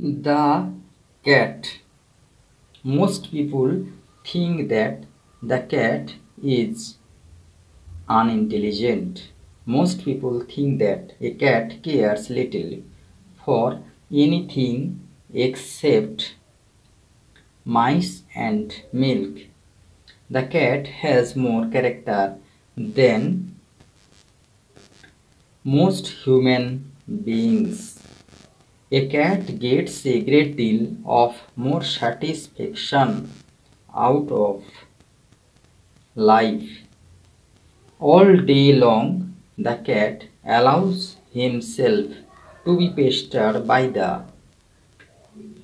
The cat. Most people think that the cat is unintelligent. Most people think that a cat cares little for anything except mice and milk. The cat has more character than most human beings. A cat gets a great deal of more satisfaction out of life. All day long, the cat allows himself to be pestered by the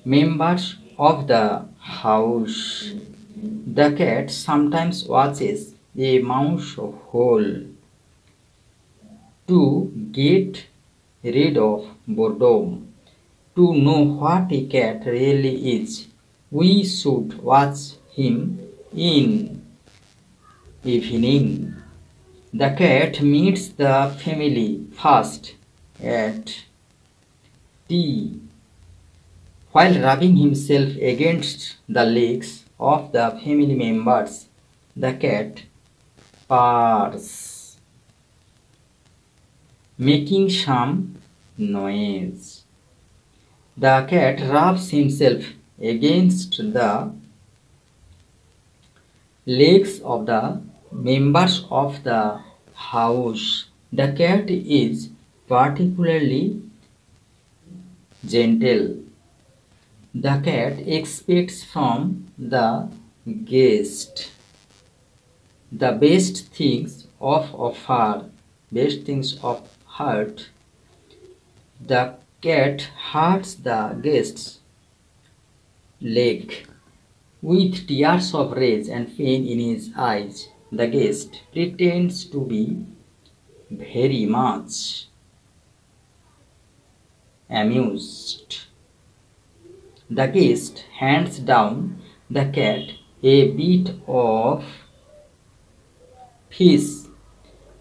members of the house. The cat sometimes watches a mouse hole to get rid of boredom. To know what a cat really is, we should watch him in evening. The cat meets the family first at tea. While rubbing himself against the legs of the family members, the cat purrs, making some noise. The cat rubs himself against the legs of the members of the house. The cat is particularly gentle. The cat expects from the guest the best things of heart. The cat hurts the guest's leg. With tears of rage and pain in his eyes, the guest pretends to be very much amused. The guest hands down the cat a bit of fish.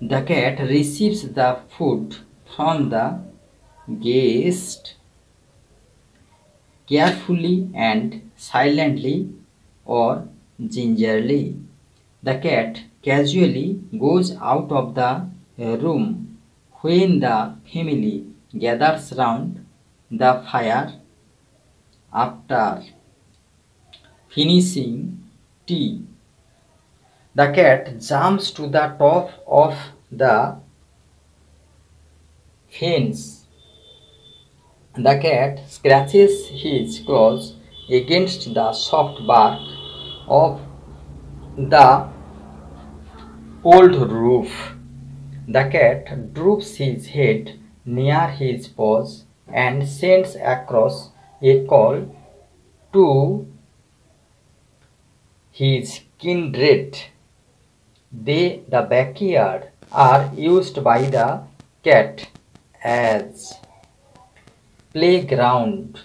The cat receives the food from the guest carefully and silently or gingerly. The cat casually goes out of the room when the family gathers round the fire after finishing tea. The cat jumps to the top of the fence. The cat scratches his claws against the soft bark of the old roof. The cat droops his head near his paws and sends across a call to his kindred. The backyard are used by the cat as playground.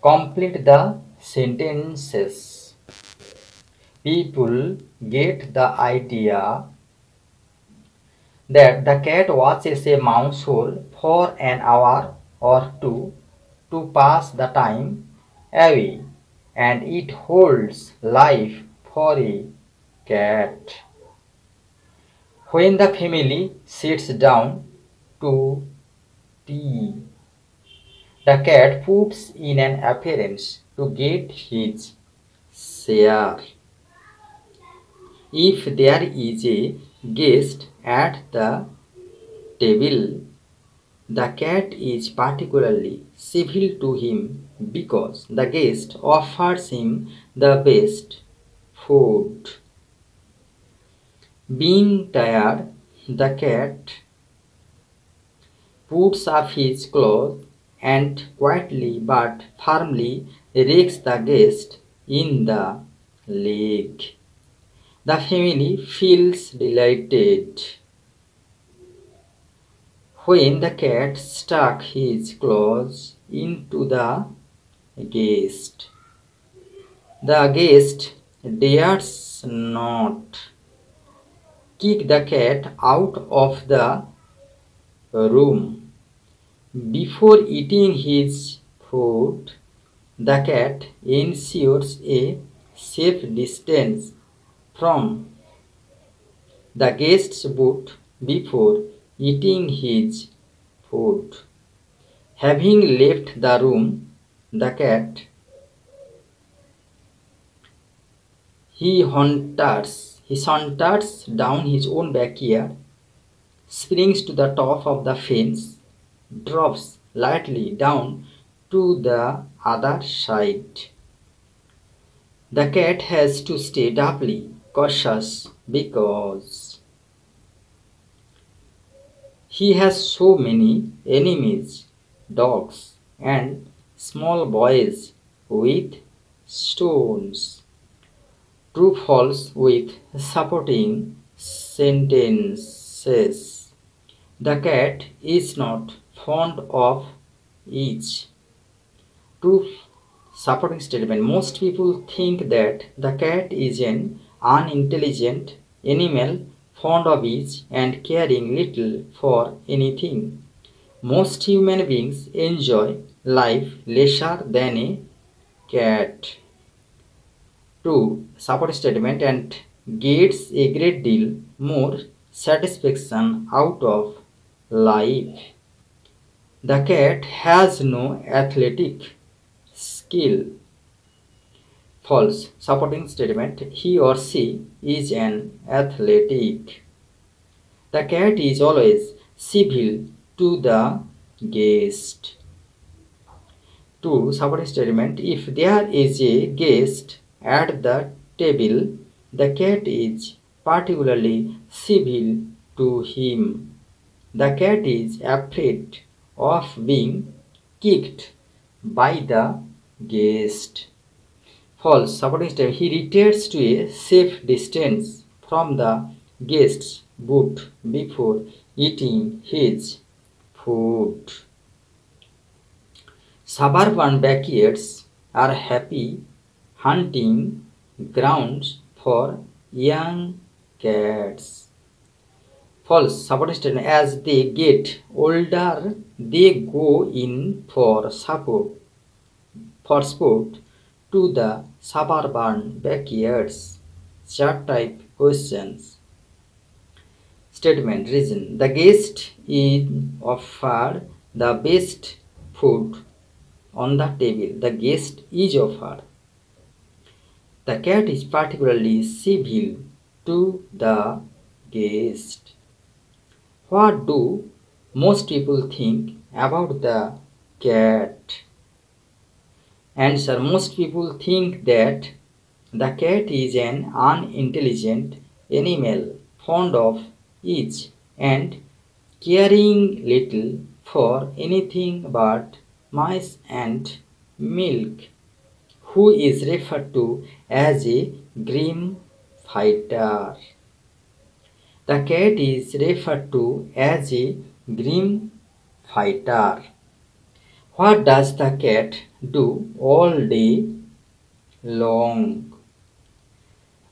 Complete the sentences. People get the idea that the cat watches a mouse hole for an hour or two to pass the time away, and it holds life for a cat. When the family sits down to tea, the cat puts in an appearance to get his share. If there is a guest at the table, the cat is particularly civil to him because the guest offers him the best food. Being tired, the cat puts up his claws and quietly but firmly rakes the guest in the leg. The family feels delighted when the cat stuck his claws into the guest. The guest dares not kick the cat out of the room before eating his food. The cat ensures a safe distance from the guest's boot before eating his food. Having left the room, the cat he saunters down his own backyard, springs to the top of the fence, drops lightly down to the other side. The cat has to stay doubly cautious because he has so many enemies, dogs and small boys with stones. True false with supporting sentences. The cat is not fond of each. True supporting statement. Most people think that the cat is an unintelligent animal fond of each and caring little for anything. Most human beings enjoy life lesser than a cat. True support statement and gets a great deal more satisfaction out of life. The cat has no athletic skill. False supporting statement. He or she is an athletic. The cat is always civil to the guest. True supporting statement. If there is a guest at the table, the cat is particularly civil to him. The cat is afraid of being kicked by the guest. False supporting statement. He retreats to a safe distance from the guest's boot before eating his food. Suburban backyards are happy hunting grounds for young cats. False supporting statement. As they get older, they go in for sport to the suburban backyards. Chart type questions. Statement reason. The guest is offered the best food on the table. The guest is offered. The cat is particularly civil to the guest. What do most people think about the cat? Answer. Most people think that the cat is an unintelligent animal fond of each and caring little for anything but mice and milk, who is referred to as a grim fighter. The cat is referred to as a grim fighter. What does the cat do all day long?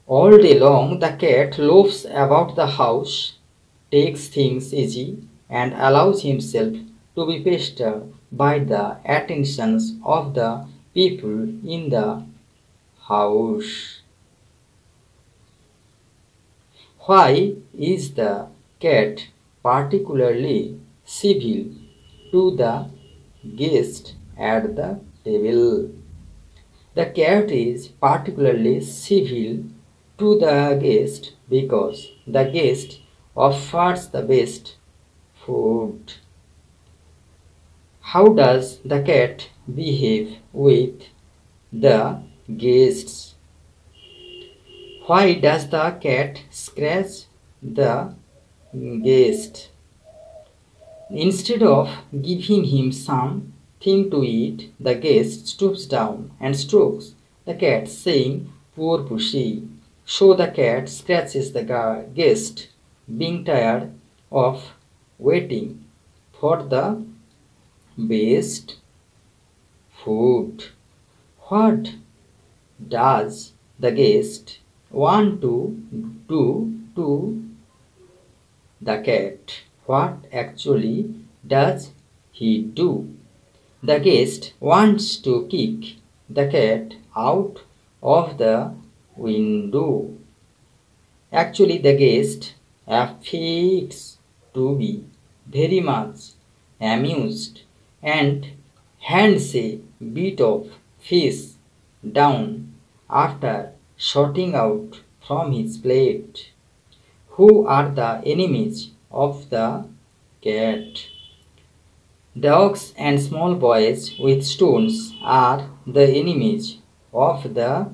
All day long, the cat loafs about the house, takes things easy, and allows himself to be pestered by the attentions of the people in the house. Why is the cat particularly civil to the guest at the table? The cat is particularly civil to the guest because the guest offers the best food. How does the cat behave with the guests? Why does the cat scratch the guest? Instead of giving him something to eat, the guest stoops down and strokes the cat, saying, "Poor pussy." So the cat scratches the guest, being tired of waiting for the best food. What does the guest want to do to the cat? What actually does he do? The guest wants to kick the cat out of the window. Actually, the guest affects to be very much amused and hands a bit of fish down after sorting out from his plate. Who are the enemies of the cat? Dogs and small boys with stones are the enemies of the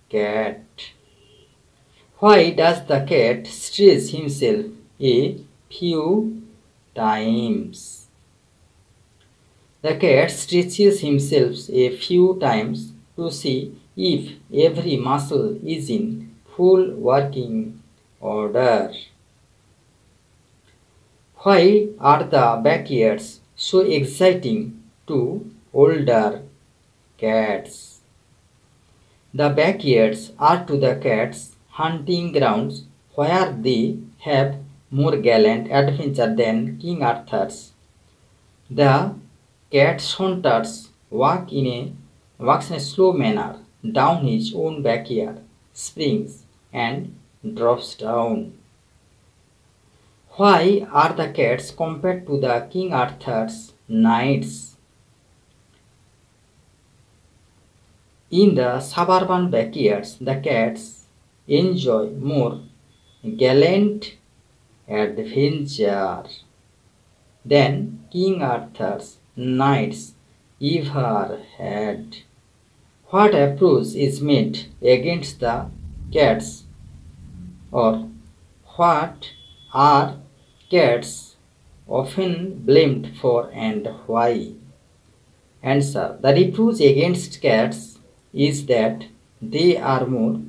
cat. Why does the cat stretch himself a few times? The cat stretches himself a few times to see if every muscle is in full working order. Why are the backyards so exciting to older cats? The backyards are to the cats hunting grounds where they have more gallant adventure than King Arthur's. The cat saunters walks in a slow manner down his own backyard, springs and drops down. Why are the cats compared to the King Arthur's knights? In the suburban backyards, the cats enjoy more gallant adventure than King Arthur's knights ever had. What approach is made against the cats, or what are cats often blamed for and why? Answer. The reproach against cats is that they are more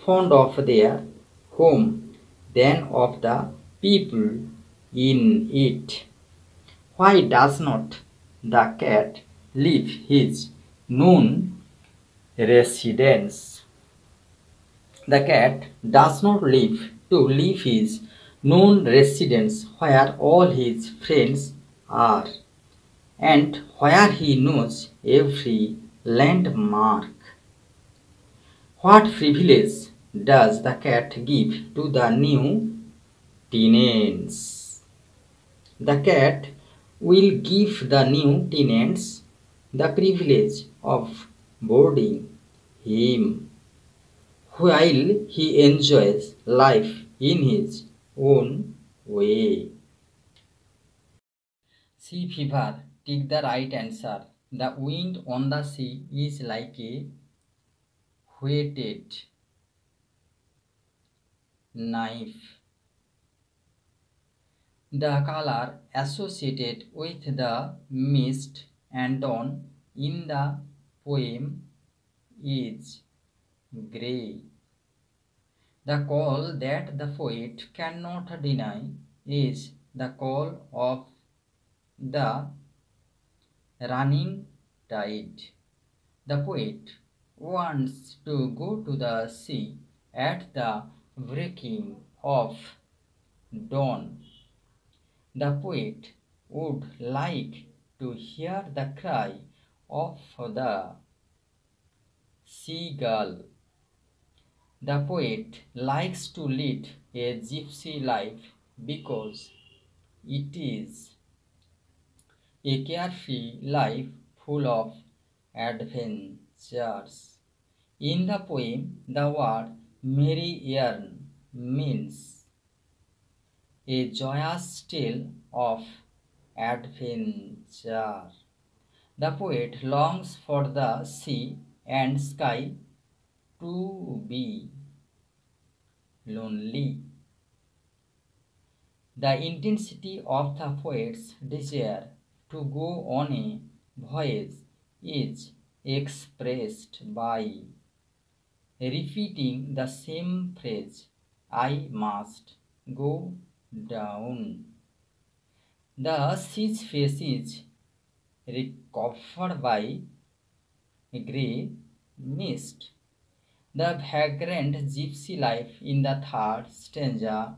fond of their home than of the people in it. Why does not the cat leave his known residence? The cat does not leave his known residence where all his friends are, and where he knows every landmark. What privilege does the cat give to the new tenants? The cat will give the new tenants the privilege of boarding him while he enjoys life in his own way. Sea fever. Take the right answer. The wind on the sea is like a whetted knife. The color associated with the mist and dawn in the poem is grey. The call that the poet cannot deny is the call of the running tide. The poet wants to go to the sea at the breaking of dawn. The poet would like to hear the cry of the seagull. The poet likes to lead a gypsy life because it is a carefree life full of adventures. In the poem, the word Merry means a joyous tale of adventure. The poet longs for the sea and sky to be lonely. The intensity of the poet's desire to go on a voyage is expressed by repeating the same phrase, I must go down. The sea's face is covered by grey mist. The vagrant gypsy life in the third stanza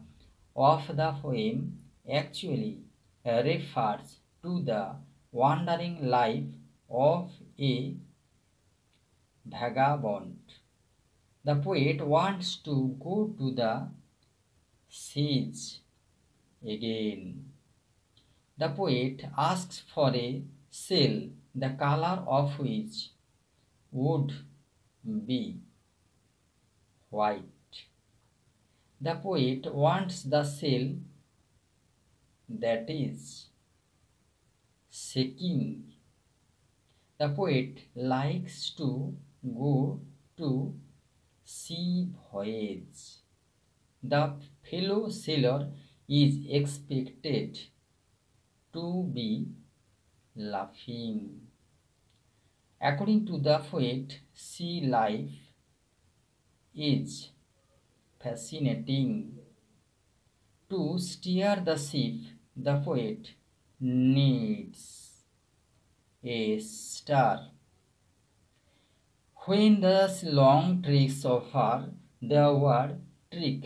of the poem actually refers to the wandering life of a vagabond. The poet wants to go to the seas again. The poet asks for a sail, the color of which would be white. The poet wants the sail that is shaking. The poet likes to go to sea voyage. The fellow sailor is expected to be laughing. According to the poet, sea life is fascinating. To steer the ship, the poet needs a star. When the long tricks offer, the word trick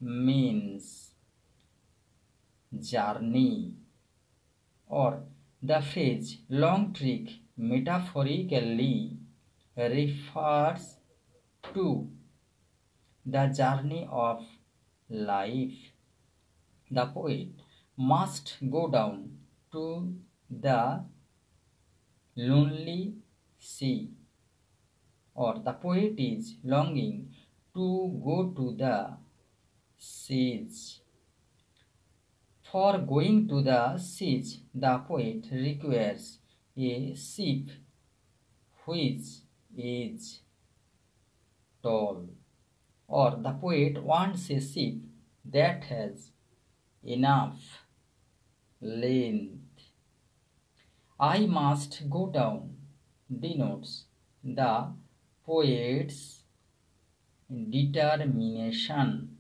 means journey, or the phrase long trick metaphorically refers to the journey of life. The poet must go down to the lonely sea, or the poet is longing to go to the seas. For going to the seas, the poet requires a ship which is tall, or the poet wants a ship that has enough length. I must go down denotes the poet's determination.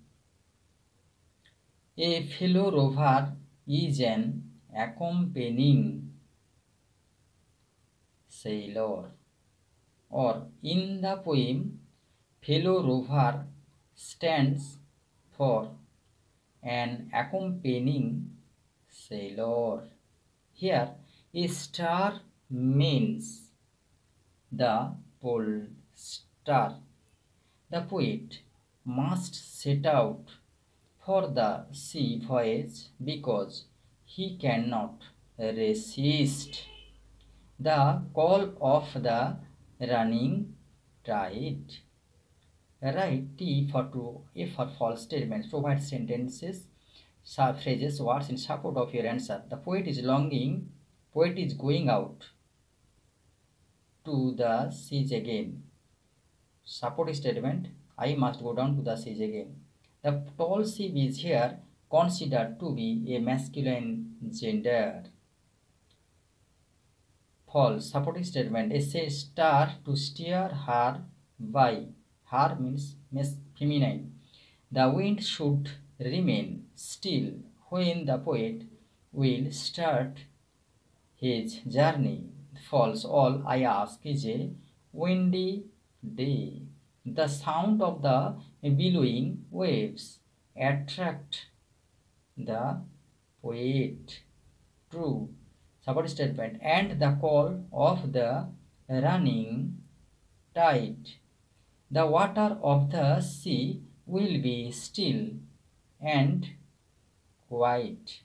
A fellow rover is an accompanying sailor, or in the poem, fellow rover stands for an accompanying sailor. Here, a star means the pole star. The poet must set out for the sea voyage because he cannot resist the call of the running tide. Write T for true, A for false statements. Provide sentences, phrases, words in support of your answer. The poet is longing, poet is going out to the seas again. Support statement, I must go down to the seas again. The tall ship is here considered to be a masculine gender. False. Supporting statement, a star to steer her by. Her means feminine. The wind should remain still when the poet will start his journey. False. All I ask is a windy day. The sound of the billowing waves attract the poet. True. Support statement, and the call of the running tide. The water of the sea will be still and quiet.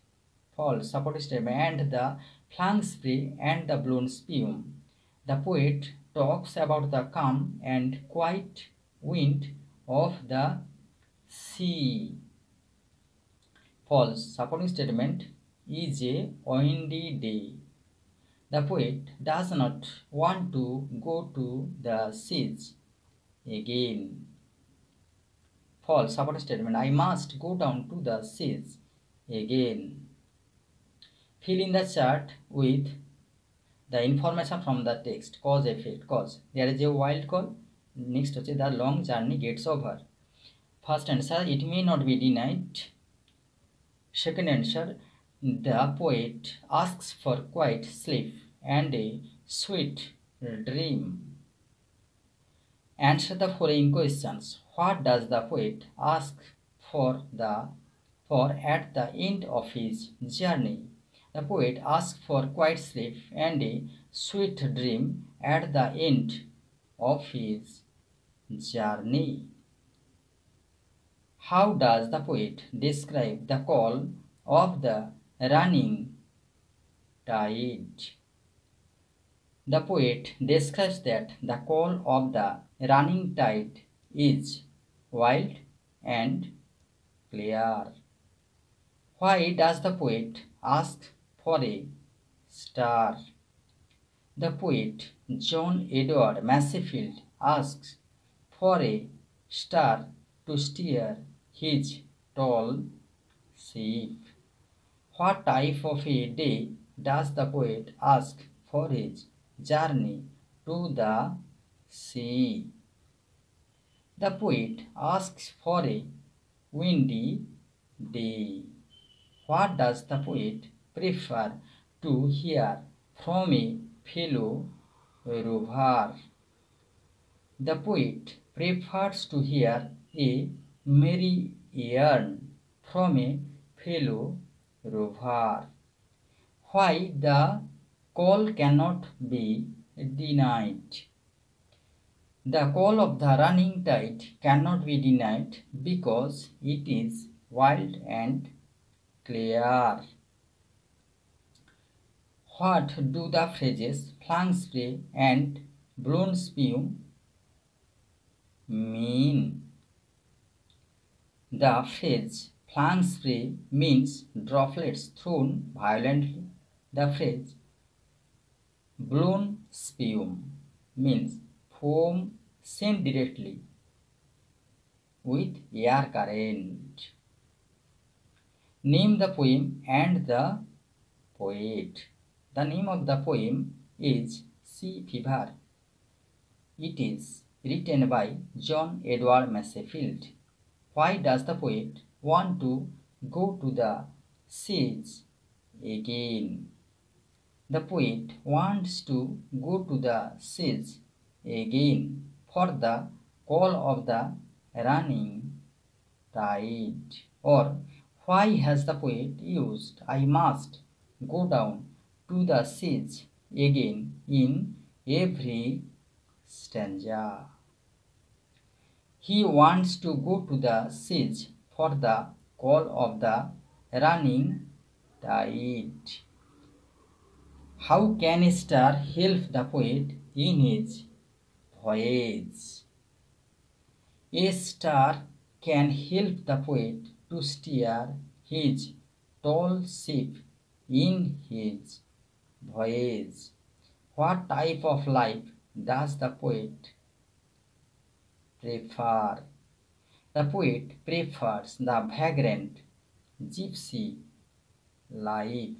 False. Support statement, and the flung spray and the blown spume. The poet talks about the calm and quiet wind of the sea. False. Supporting statement, is a windy day. The poet does not want to go to the seas again. False. Supporting statement, I must go down to the seas again. Fill in the chart with the information from the text. Cause, effect. Cause, there is a wild call. Next, the long journey gets over. First answer, it may not be denied. Second answer, the poet asks for quiet sleep and a sweet dream. Answer the following questions. What does the poet ask for at the end of his journey? The poet asks for quiet sleep and a sweet dream at the end of his journey. How does the poet describe the call of the running tide? The poet describes that the call of the running tide is wild and clear. Why does the poet ask for a star? The poet John Edward Masefield asks for a star to steer his tall ship. What type of a day does the poet ask for his journey to the sea? The poet asks for a windy day. What does the poet prefer to hear from a fellow rover? The poet prefers to hear a merry yarn from a fellow rover. Why the call cannot be denied? The call of the running tide cannot be denied because it is wild and clear. What do the phrases flung spray and blown spume mean? The phrase flung spray means droplets thrown violently. The phrase blown spume means foam sent directly with air current. Name the poem and the poet. The name of the poem is Sea Fever. It is written by John Edward Masefield. Why does the poet want to go to the seas again? The poet wants to go to the seas again for the call of the running tide. Or why has the poet used I must go down to the seas again in every stanza? He wants to go to the seas for the call of the running tide. How can a star help the poet in his voyage? A star can help the poet to steer his tall ship in his voyage. What type of life does the poet prefer? The poet prefers the vagrant gypsy life.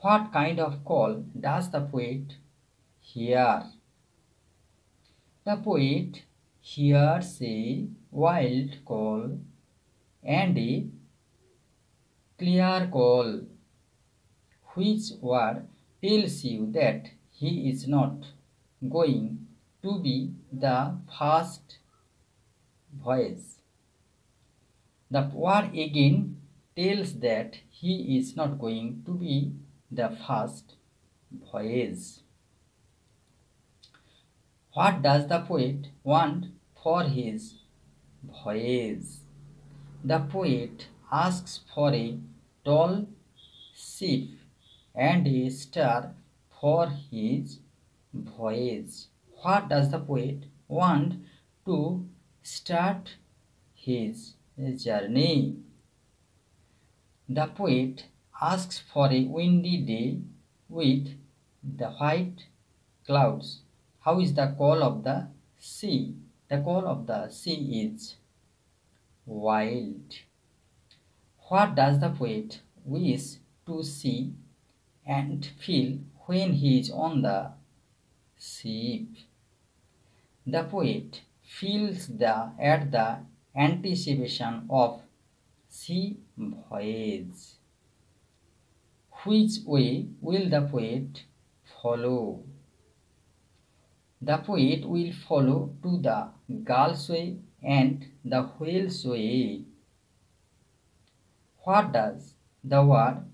What kind of call does the poet hear? The poet hears a wild call and a clear call. Which word tells you that he is not going to be the first voice? The word again tells that he is not going to be the first voice. What does the poet want for his voyage? The poet asks for a tall ship and a star for his voyage. What does the poet want to start his journey? The poet asks for a windy day with the white clouds. How is the call of the sea? The call of the sea is wild. What does the poet wish to see and feel when he is on the ship? The poet feels at the anticipation of sea voyage. Which way will the poet follow? The poet will follow to the girl's way and the whale's way. What does the word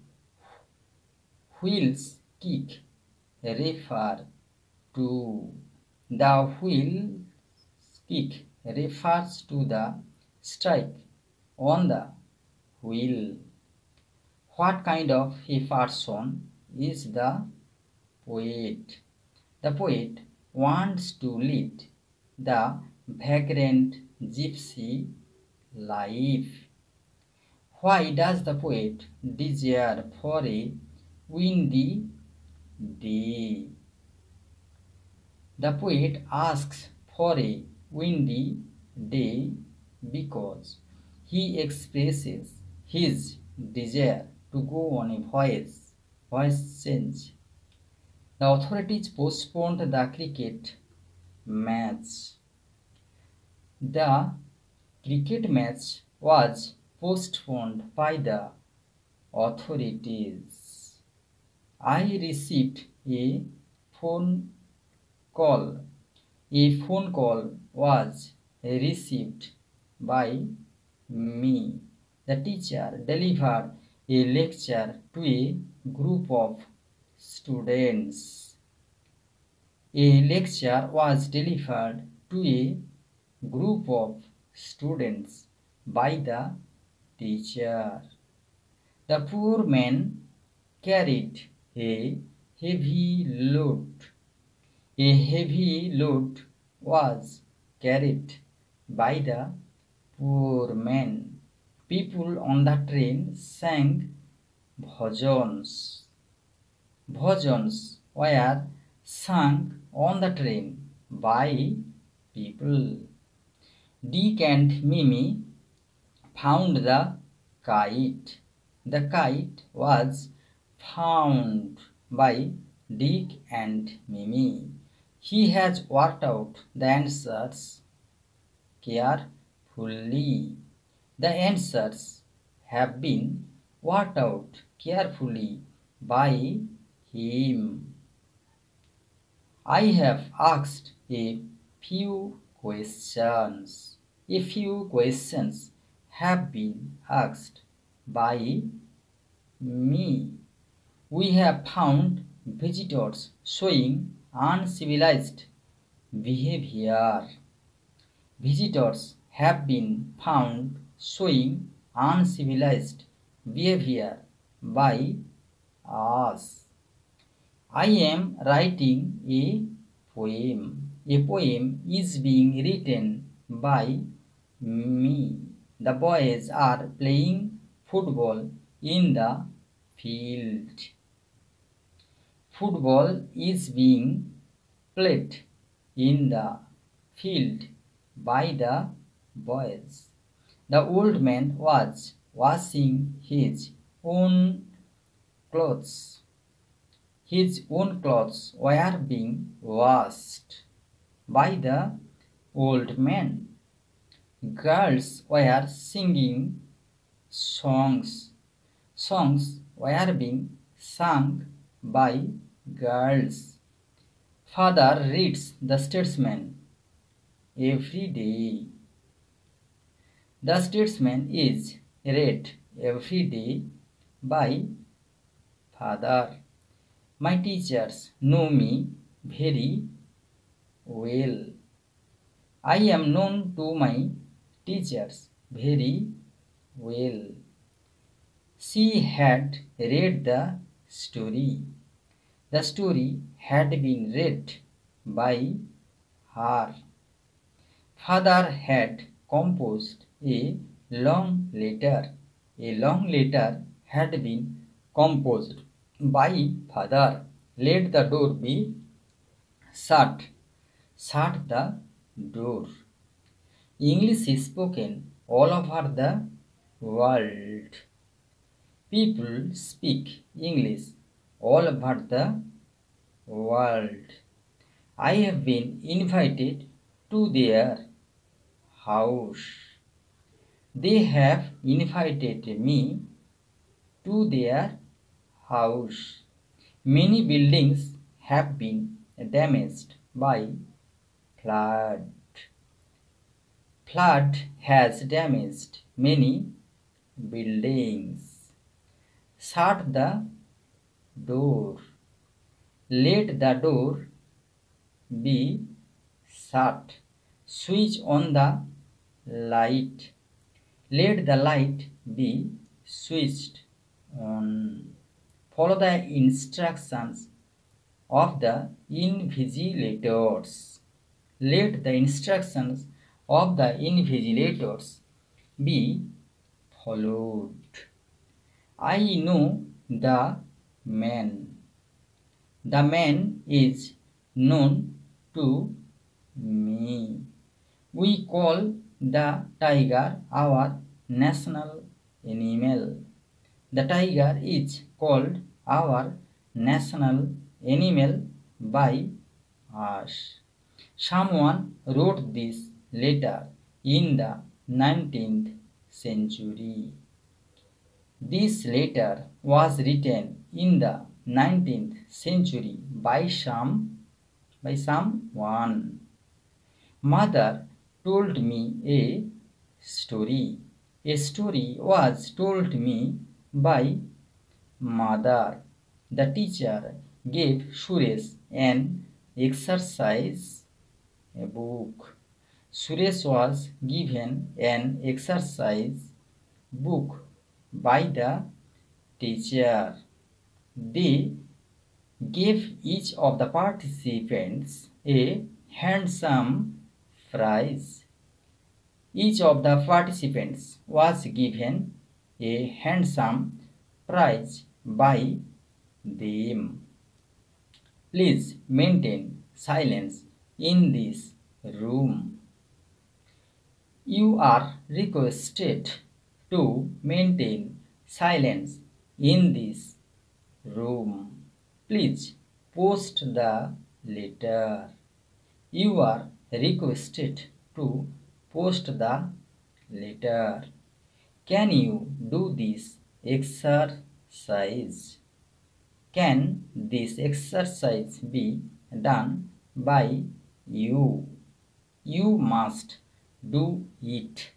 wheels kick refer to. The wheels kick refers to the strike on the wheel. What kind of a person is the poet? The poet wants to lead the vagrant gypsy life. Why does the poet desire for a windy day? The poet asks for a windy day because he expresses his desire to go on a voice change. The authorities postponed the cricket match. The cricket match was postponed by the authorities. I received a phone call. A phone call was received by me. The teacher delivered a lecture to a group of students. A lecture was delivered to a group of students by the teacher. The poor man carried a heavy load. A heavy load was carried by the poor man. People on the train sang bhajans. Bhajans were sung on the train by people. Dick and Mimi found the kite. The kite was found by Dick and Mimi. He has worked out the answers carefully. The answers have been worked out carefully by him. I have asked a few questions. A few questions have been asked by me. We have found visitors showing uncivilized behavior. Visitors have been found showing uncivilized behavior by us. I am writing a poem. A poem is being written by me. The boys are playing football in the field. Football is being played in the field by the boys. The old man was washing his own clothes. His own clothes were being washed by the old man. Girls were singing songs. Songs were being sung by girls. Father reads the Statesman every day. The Statesman is read every day by father. My teachers know me very well. I am known to my teachers very well. She had read the story. The story had been read by her. Father had composed a long letter. A long letter had been composed by father. Let the door be shut. Shut the door. English is spoken all over the world. People speak English all over the world. I have been invited to their house. They have invited me to their house. Many buildings have been damaged by flood. Flood has damaged many buildings. Shut the door. Let the door be shut. Switch on the light. Let the light be switched on. Follow the instructions of the invigilators. Let the instructions of the invigilators be followed. I know the man. The man is known to me. We call the tiger our national animal. The tiger is called our national animal by us. Someone wrote this letter in the 19th century. This letter was written in the 19th century by someone. Mother told me a story. A story was told me by mother. The teacher gave Suresh an exercise book. Suresh was given an exercise book by the teacher. They gave each of the participants a handsome prize. Each of the participants was given a handsome prize by them. Please maintain silence in this room. You are requested to maintain silence in this room. Please post the letter. You are requested to post the letter. Can you do this exercise? Can this exercise be done by you? You must do it.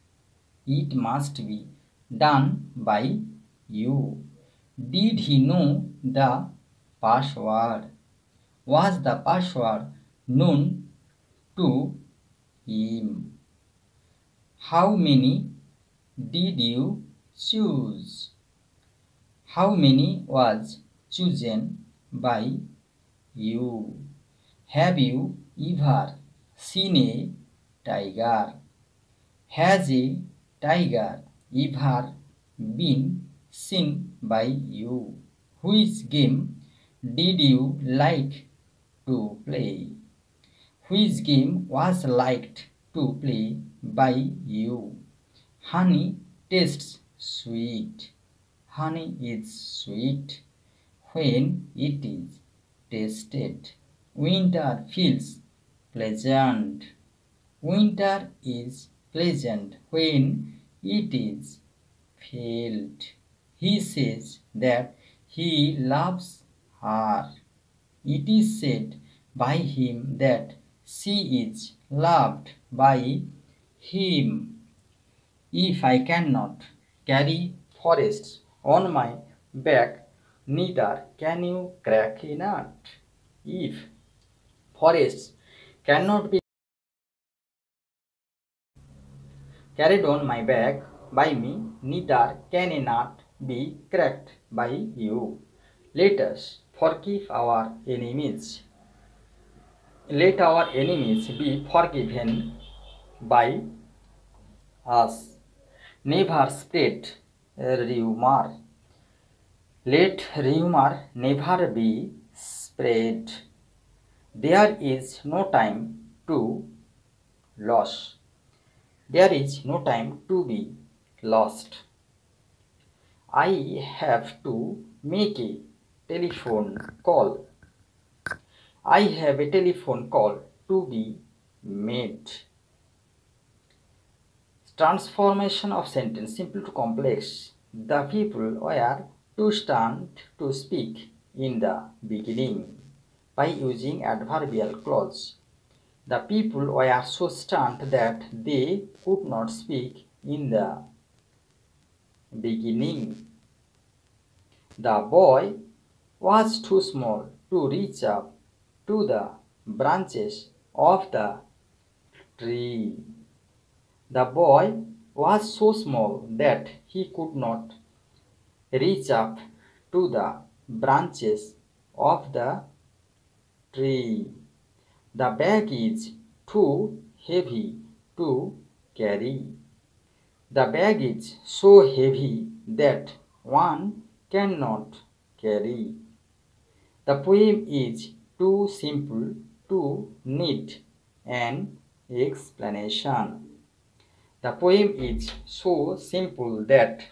It must be done by you. Did he know the password? Was the password known to him? How many did you choose? How many was chosen by you? Have you ever seen a tiger? Has a tiger ever been seen by you? Which game did you like to play? Which game was liked to play by you? Honey tastes sweet. Honey is sweet when it is tasted. Winter feels pleasant. Winter is pleasant when it is felt. He says that he loves her. It is said by him that she is loved by him. If I cannot carry forests on my back, neither can you crack a nut. If forests cannot be carried on my back by me, neither can a nut be cracked by you. Let us forgive our enemies. Let our enemies be forgiven by us. Never spread rumor. Let rumor never be spread. There is no time to lose. There is no time to be lost. I have to make a telephone call. I have a telephone call to be made. Transformation of sentence, simple to complex. The people were too stunned to speak in the beginning by using adverbial clause. The people were so stunned that they could not speak in the beginning. The boy was too small to reach up to the branches of the tree. The boy was so small that he could not reach up to the branches of the tree. The bag is too heavy to carry. The bag is so heavy that one cannot carry. The poem is too simple to need an explanation. The poem is so simple that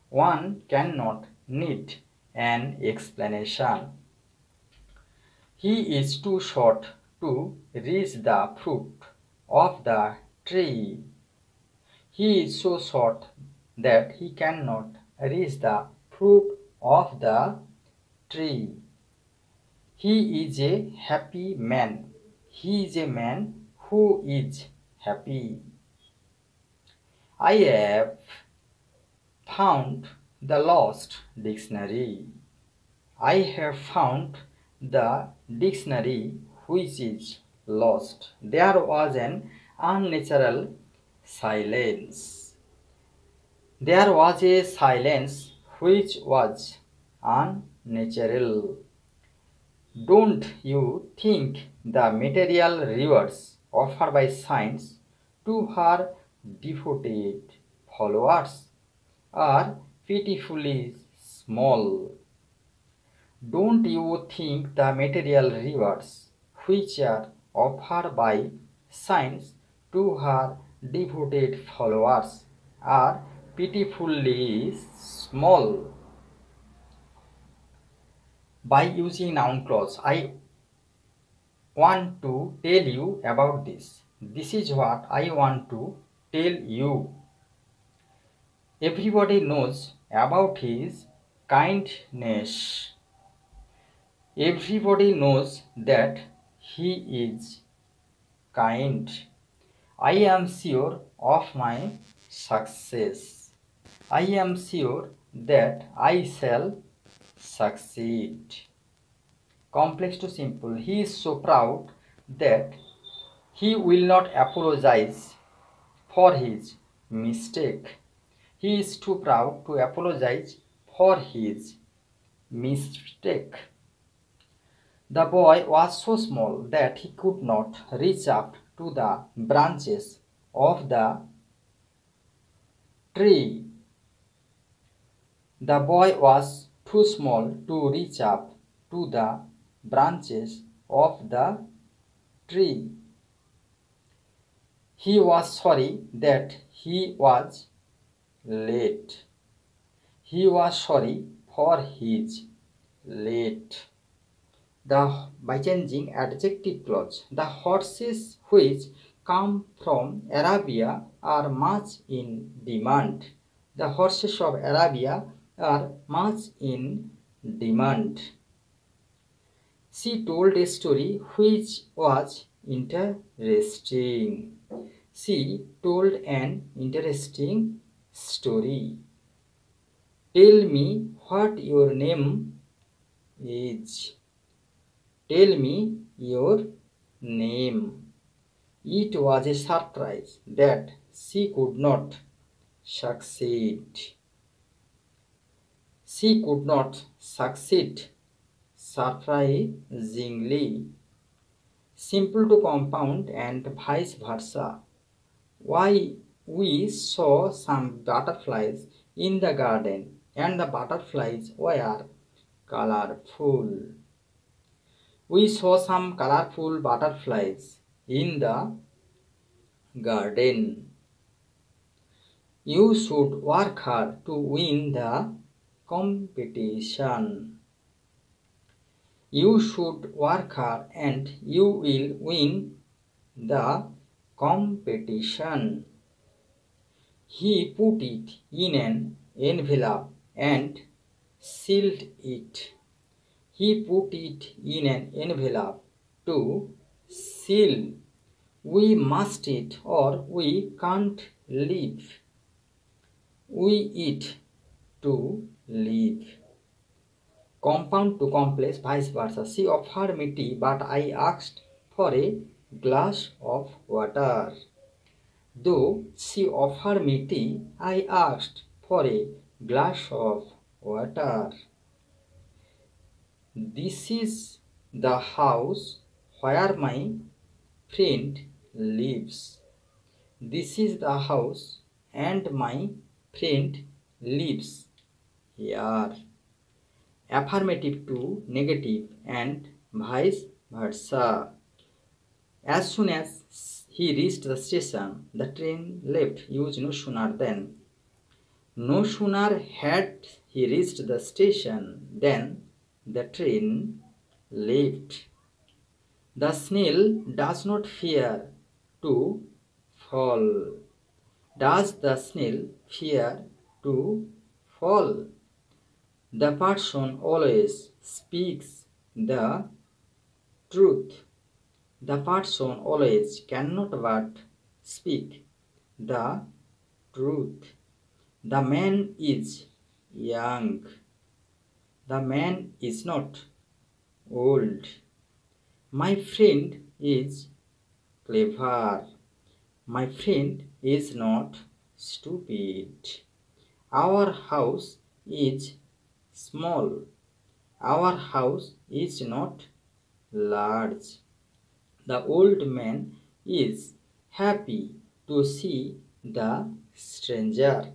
one cannot need an explanation. He is too short to reach the fruit of the tree. He is so short that he cannot reach the fruit of the tree. He is a happy man. He is a man who is happy. I have found the lost dictionary. I have found the dictionary which is lost. There was an unnatural silence. There was a silence which was unnatural. Don't you think the material rewards offered by science to her devoted followers are pitifully small? Don't you think the material rewards which are offered by science to her devoted followers are pitifully small? By using noun clause, I want to tell you about this. This is what I want to tell you. Everybody knows about his kindness. Everybody knows that he is kind. I am sure of my success. I am sure that I shall succeed. Complex to simple. He is so proud that he will not apologize for his mistake. He is too proud to apologize for his mistake. The boy was so small that he could not reach up to the branches of the tree. The boy was too small to reach up to the branches of the tree. He was sorry that he was late. He was sorry for his late. By changing adjective clause, the horses which come from Arabia are much in demand. The horses of Arabia are much in demand. She told a story which was interesting. She told an interesting story. Tell me what your name is. Tell me your name. It was a surprise that she could not succeed. She could not succeed surprisingly. Simple to compound and vice versa. Why we saw some butterflies in the garden and the butterflies were colorful. We saw some colorful butterflies in the garden. You should work hard to win the competition. You should work hard and you will win the competition. He put it in an envelope and sealed it. He put it in an envelope to seal. We must eat or we can't live. We eat to live. Compound to complex, vice versa. She offered me tea, but I asked for a glass of water. Though she offered me tea, I asked for a glass of water. This is the house where my friend lives. This is the house and my friend lives here. Affirmative to negative and vice versa. As soon as he reached the station, the train left. Use no sooner than. No sooner had he reached the station than the train left. The snail does not fear to fall. Does the snail fear to fall? The person always speaks the truth. The person always cannot but speak the truth. The man is young. The man is not old. My friend is clever. My friend is not stupid. Our house is small. Our house is not large. The old man is happy to see the stranger.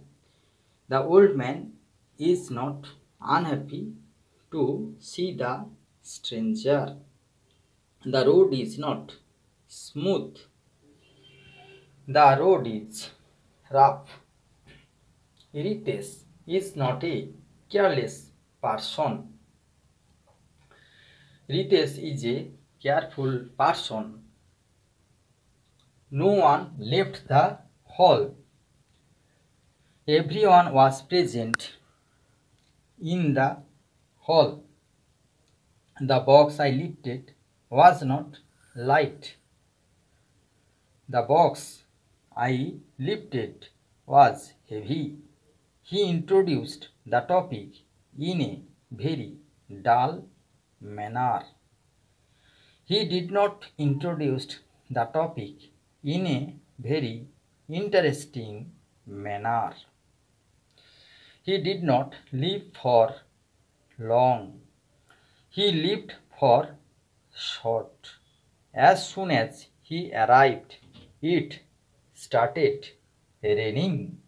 The old man is not unhappy to see the stranger. The road is not smooth. The road is rough. Ritesh is not a careless person. Ritesh is a careful person. No one left the hall. Everyone was present in the hall. The box I lifted was not light. The box I lifted was heavy. He introduced the topic in a very dull manner. He did not introduce the topic in a very interesting manner. He did not live for long. He lived for short. As soon as he arrived, it started raining.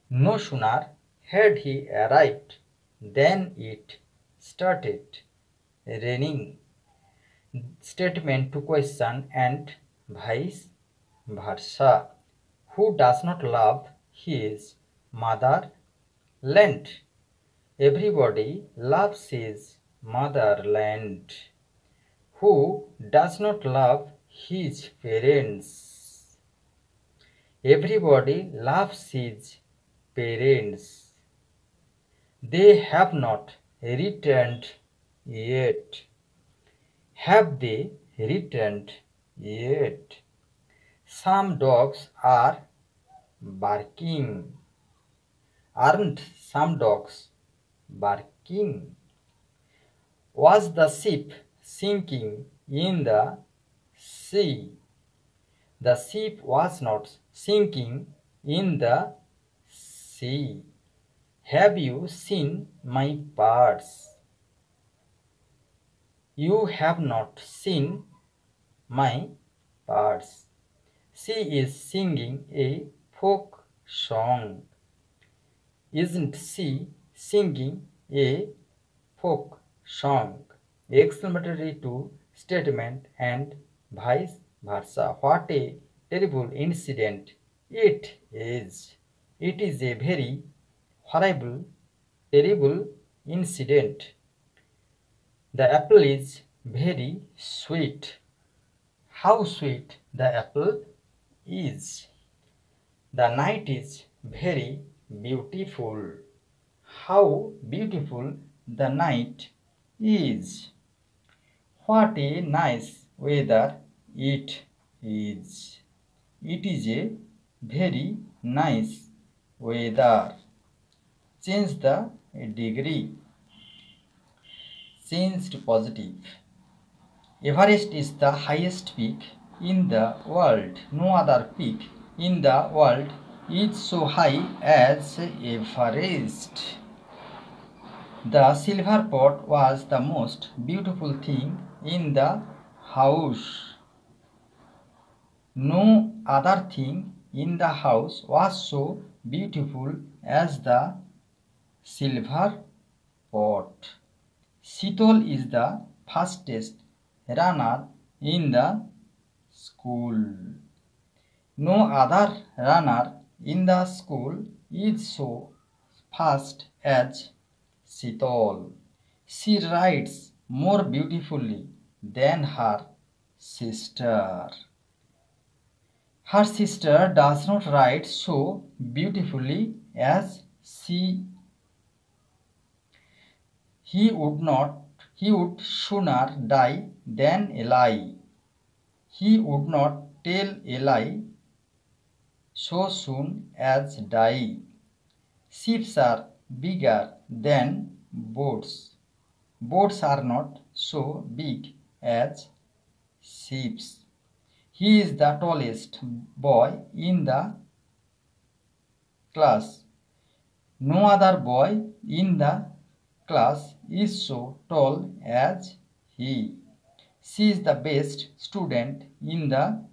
No sooner had he arrived than it started raining. Statement to question and vice versa. Who does not love his motherland? Everybody loves his motherland. Who does not love his parents? Everybody loves his parents. They have not returned yet. Have they returned yet? Some dogs are barking. Aren't some dogs barking? Was the ship sinking in the sea? The ship was not sinking in the sea. Have you seen my birds? You have not seen my birds. She is singing a folk song. Isn't she singing a folk song? Exclamatory to statement and vice versa. What a terrible incident it is. It is a very horrible, terrible incident. The apple is very sweet. How sweet the apple is. The night is very beautiful. How beautiful the night is. What a nice weather it is. It is a very nice weather. Change the degree. changed positive. Everest is the highest peak in the world. No other peak in the world is so high as Everest. The silver pot was the most beautiful thing in the house. No other thing in the house was so beautiful as the silver pot. Shitol is the fastest runner in the school. No other runner in the school is so fast as Shitol. She writes more beautifully than her sister. Her sister does not write so beautifully as she. He would sooner die than a lie. He would not tell a lie so soon as die. Ships are bigger than boats. Boats are not so big as ships. He is the tallest boy in the class. No other boy in the class is so tall as he. She is the best student in the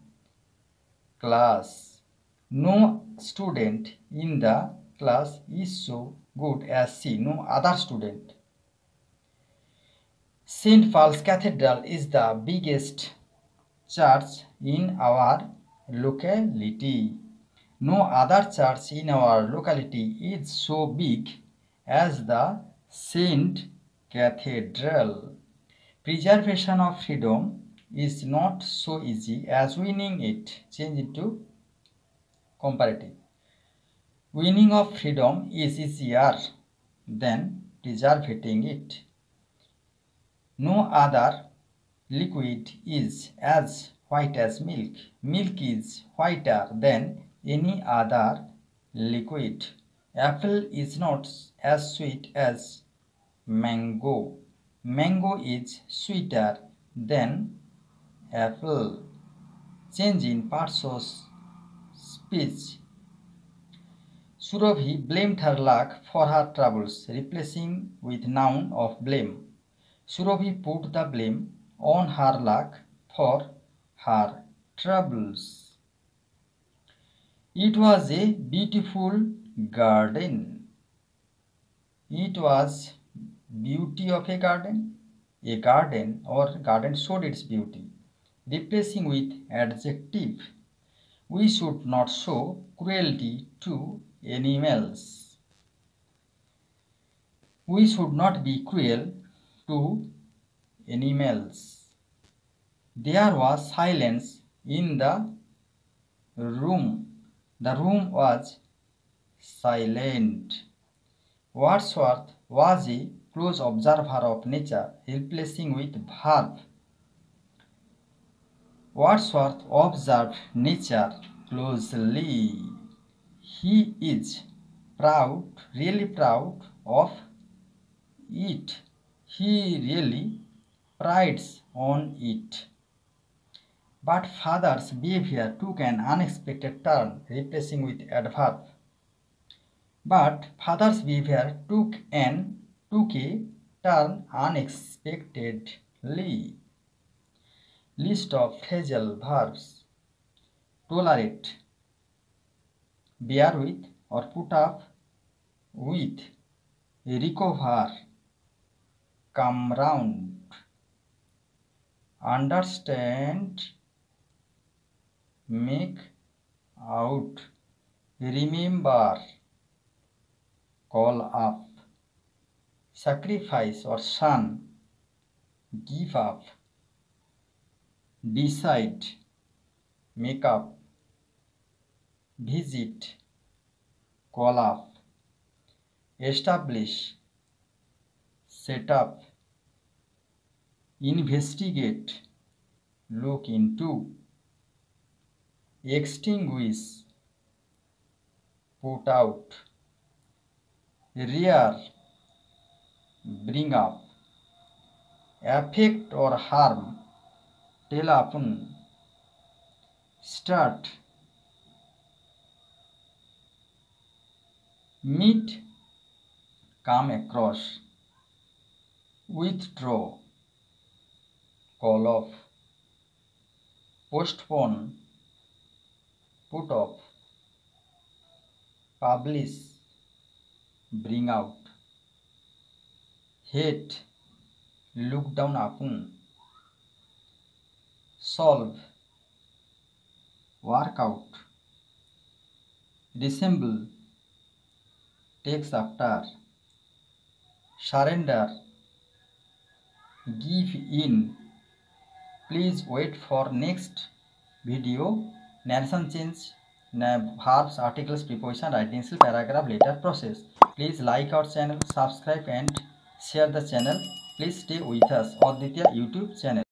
class. No student in the class is so good as she. No other student. St. Paul's Cathedral is the biggest church in our locality. No other church in our locality is so big as the Saint Cathedral. Preservation of freedom is not so easy as winning it. Change it to comparative. Winning of freedom is easier than preserving it. No other liquid is as white as milk. Milk is whiter than any other liquid. Apple is not as sweet as mango. Mango is sweeter than apple. Change in parts of speech. Surabhi blamed her luck for her troubles, replacing with noun of blame. Surabhi put the blame on her luck for her troubles. It was a beautiful garden. It was beauty of a garden. A garden or garden showed its beauty. Replacing with adjective. We should not show cruelty to animals. We should not be cruel to animals. There was silence in the room. The room was silent. Wordsworth was a close observer of nature, replacing with verb. Wordsworth observed nature closely. He is proud, really proud of it. He really prides on it. But father's behavior took an unexpected turn, replacing with adverb. But father's behavior took a turn unexpectedly. List of phrasal verbs. Tolerate, bear with or put up with, recover, come round, understand, make out, remember, call up, sacrifice or shun, give up, decide, make up, visit, call up, establish, set up, investigate, look into, extinguish, put out, rear, bring up, affect or harm, tell upon, start, meet, come across, withdraw, call off, postpone, put off, publish, bring out, hate, look down upon, solve, work out, resemble, takes after, surrender, give in. Please wait for next video. Narration change, verbs, articles, preposition, writing skill, paragraph, letter, process. Please like our channel, subscribe and share the channel. Please stay with us, Adwitiya YouTube channel.